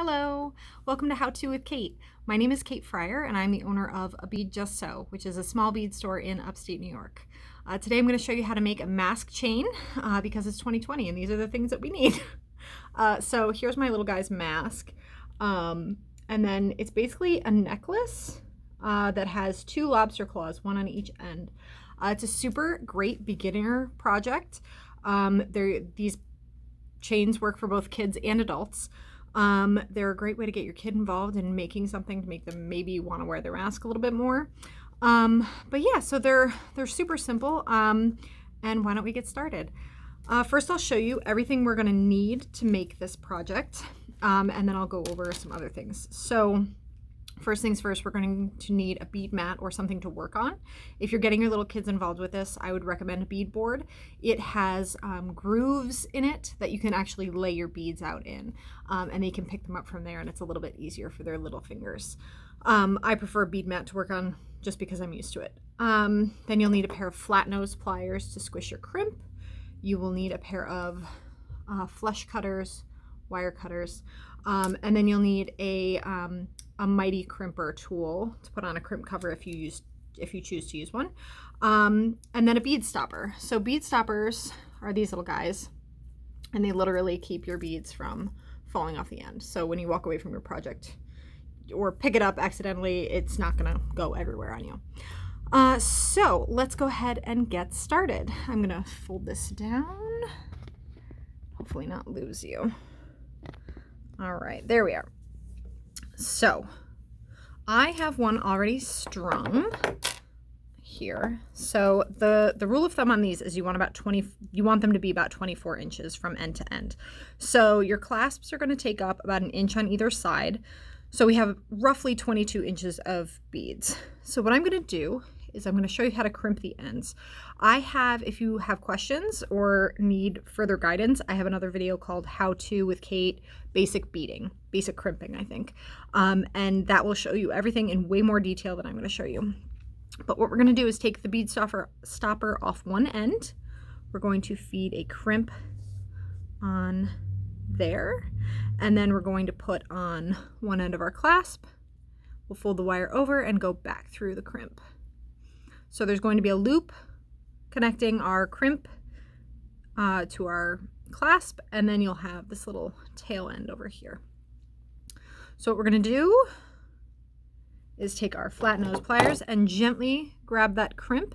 Hello, welcome to How To with Kate. My name is Kate Fryer and I'm the owner of A Bead Just So, which is a small bead store in upstate New York. Today I'm going to show you how to make a mask chain because it's 2020 and these are the things that we need. So here's my little guy's mask. And then it's basically a necklace that has two lobster claws, one on each end. It's a super great beginner project. These chains work for both kids and adults. They're a great way to get your kid involved in making something to make them maybe want to wear their mask a little bit more. But yeah, so they're super simple. And why don't we get started? First, I'll show you everything we're going to need to make this project, and then I'll go over some other things. So first things first, we're going to need a bead mat or something to work on. If you're getting your little kids involved with this, I would recommend a bead board. It has grooves in it that you can actually lay your beads out in, and they can pick them up from there, and it's a little bit easier for their little fingers. I prefer a bead mat to work on just because I'm used to it. Then you'll need a pair of flat nose pliers to squish your crimp. You will need a pair of flush cutters, wire cutters, and then you'll need a mighty crimper tool to put on a crimp cover if you choose to use one, and then a bead stopper. So bead stoppers are these little guys, and they literally keep your beads from falling off the end. So when you walk away from your project or pick it up accidentally, it's not gonna go everywhere on you. So let's go ahead and get started. I'm gonna fold this down, hopefully not lose you. All right, there we are. So I have one already strung here. So the rule of thumb on these is you want them to be about 24 inches from end to end. So your clasps are going to take up about 1 inch on either side. So we have roughly 22 inches of beads. So what I'm going to do is I'm going to show you how to crimp the ends. If you have questions or need further guidance, I have another video called How To with Kate, Basic Crimping, I think. And that will show you everything in way more detail than I'm going to show you. But what we're going to do is take the bead stopper off one end. We're going to feed a crimp on there. And then we're going to put on one end of our clasp. We'll fold the wire over and go back through the crimp. So there's going to be a loop connecting our crimp to our clasp, and then you'll have this little tail end over here. So what we're going to do is take our flat nose pliers and gently grab that crimp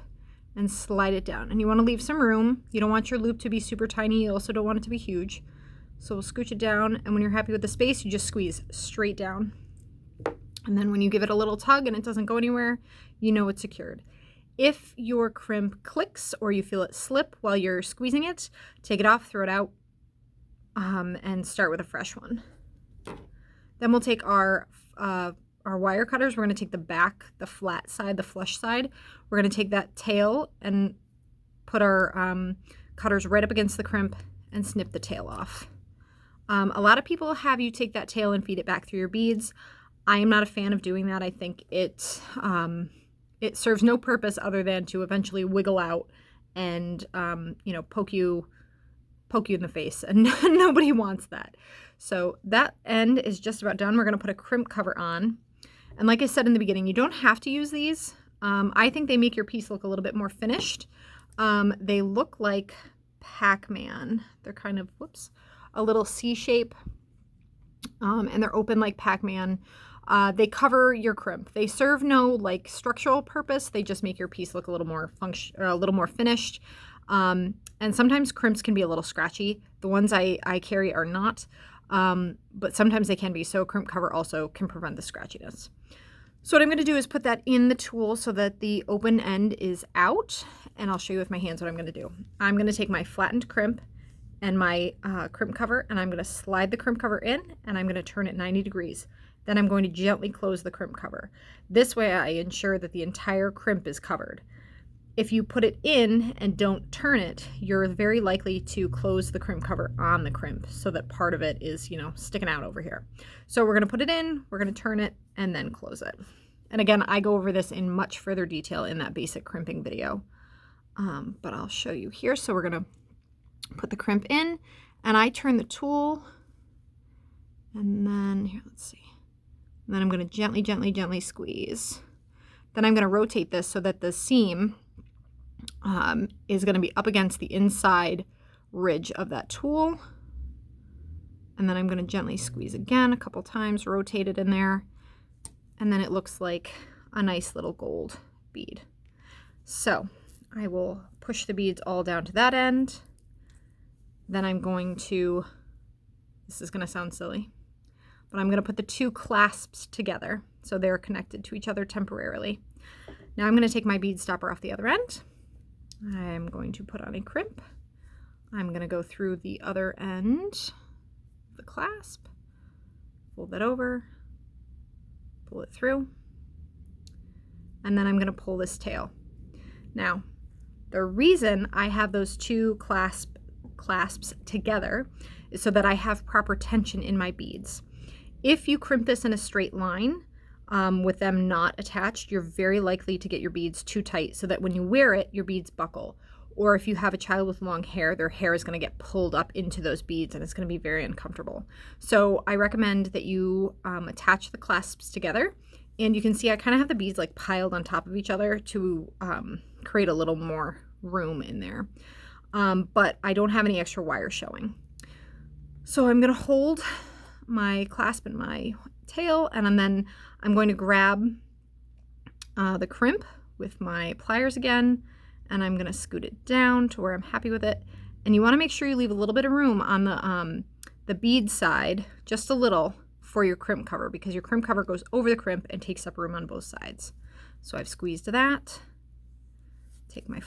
and slide it down. And you want to leave some room. You don't want your loop to be super tiny. You also don't want it to be huge. So we'll scooch it down, and when you're happy with the space, you just squeeze straight down. And then when you give it a little tug and it doesn't go anywhere, you know it's secured. If your crimp clicks or you feel it slip while you're squeezing it, take it off, throw it out, and start with a fresh one. Then we'll take our wire cutters. We're going to take the back, the flat side, the flush side. We're going to take that tail and put our cutters right up against the crimp and snip the tail off. A lot of people have you take that tail and feed it back through your beads. I am not a fan of doing that. I think it serves no purpose other than to eventually wiggle out and poke you in the face, and nobody wants that. So that end is just about done. We're going to put a crimp cover on, and like I said in the beginning, you don't have to use these. I think they make your piece look a little bit more finished. They look like Pac-Man. They're kind of a little C shape, and they're open like Pac-Man. They cover your crimp. They serve no structural purpose. They just make your piece look a little more finished. And sometimes crimps can be a little scratchy. The ones I carry are not, but sometimes they can be. So a crimp cover also can prevent the scratchiness. So what I'm going to do is put that in the tool so that the open end is out, and I'll show you with my hands what I'm going to do. I'm going to take my flattened crimp and my crimp cover, and I'm going to slide the crimp cover in, and I'm going to turn it 90 degrees. Then I'm going to gently close the crimp cover. This way I ensure that the entire crimp is covered. If you put it in and don't turn it, you're very likely to close the crimp cover on the crimp so that part of it is, sticking out over here. So we're going to put it in, we're going to turn it, and then close it. And again, I go over this in much further detail in that basic crimping video, but I'll show you here. So we're going to put the crimp in, and I turn the tool, and then And then I'm going to gently, gently, gently squeeze. Then I'm going to rotate this so that the seam is going to be up against the inside ridge of that tool. And then I'm going to gently squeeze again a couple times, rotate it in there. And then it looks like a nice little gold bead. So I will push the beads all down to that end. Then I'm going to, this is going to sound silly, but I'm going to put the two clasps together so they're connected to each other temporarily. Now I'm going to take my bead stopper off the other end. I'm going to put on a crimp. I'm going to go through the other end of the clasp, fold that over, pull it through, and then I'm going to pull this tail. Now, the reason I have those two clasps together is so that I have proper tension in my beads. If you crimp this in a straight line with them not attached, you're very likely to get your beads too tight so that when you wear it, your beads buckle. Or if you have a child with long hair, their hair is going to get pulled up into those beads and it's going to be very uncomfortable. So I recommend that you attach the clasps together. And you can see I kind of have the beads like piled on top of each other to create a little more room in there. But I don't have any extra wire showing. So I'm going to hold my clasp in my tail, and then I'm going to grab the crimp with my pliers again, and I'm going to scoot it down to where I'm happy with it. And you want to make sure you leave a little bit of room on the bead side, just a little, for your crimp cover, because your crimp cover goes over the crimp and takes up room on both sides. So I've squeezed that. Take my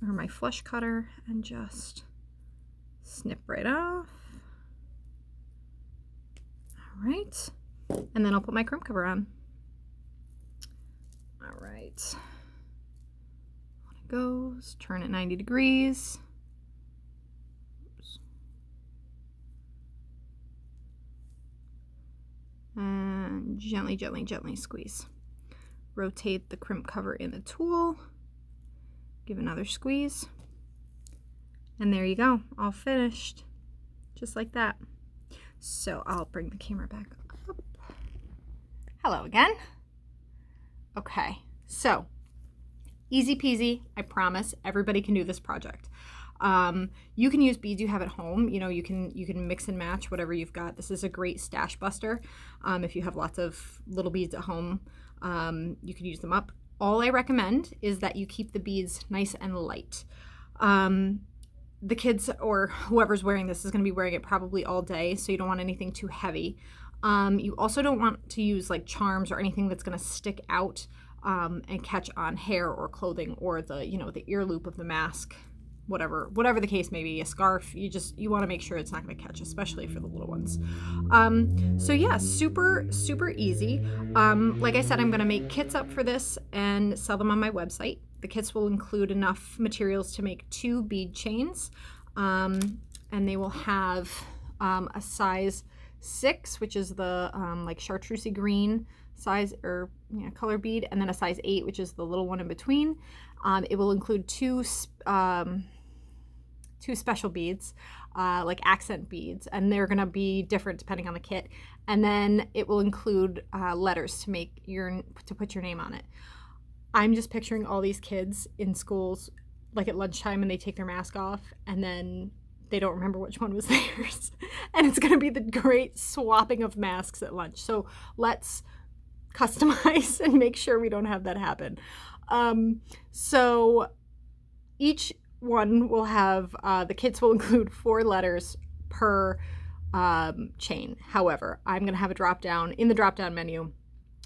my flush cutter and just snip right off. All right, and then I'll put my crimp cover on. All right, on it goes. Turn it 90 degrees. Oops. And gently, gently, gently squeeze. Rotate the crimp cover in the tool. Give another squeeze. And there you go, all finished. Just like that. So I'll bring the camera back up. Hello again. Okay, so easy peasy, I promise. Everybody can do this project. You can use beads you have at home. You know, you can mix and match whatever you've got. This is a great stash buster. If you have lots of little beads at home, you can use them up. All I recommend is that you keep the beads nice and light. The kids or whoever's wearing this is going to be wearing it probably all day, so you don't want anything too heavy. You also don't want to use like charms or anything that's going to stick out and catch on hair or clothing or the ear loop of the mask. Whatever the case may be, a scarf, you want to make sure it's not going to catch, especially for the little ones. So yeah, super, super easy. Like I said, I'm going to make kits up for this and sell them on my website. The kits will include enough materials to make 2 bead chains, and they will have a size 6, which is the like chartreusey green size or color bead, and then a size 8, which is the little one in between. It will include two special beads, like accent beads, and they're going to be different depending on the kit. And then it will include letters to put your name on it. I'm just picturing all these kids in schools, like at lunchtime, and they take their mask off, and then they don't remember which one was theirs. And it's going to be the great swapping of masks at lunch. So let's customize and make sure we don't have that happen. So each one will have, the kits will include 4 letters per chain. However, I'm going to have a drop down. In the drop down menu,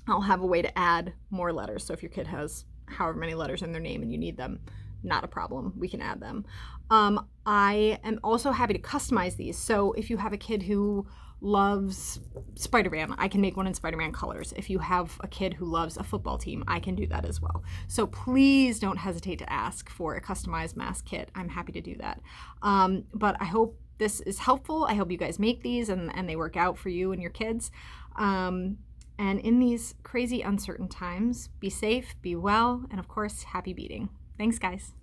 I'll have a way to add more letters. So if your kid has however many letters in their name and you need them, not a problem, we can add them. I am also happy to customize these. So if you have a kid who loves Spider-Man, I can make one in Spider-Man colors. If you have a kid who loves a football team, I can do that as well. So please don't hesitate to ask for a customized mask kit. I'm happy to do that. But I hope this is helpful. I hope you guys make these and they work out for you and your kids. And in these crazy uncertain times, be safe, be well, and of course, happy beading. Thanks, guys.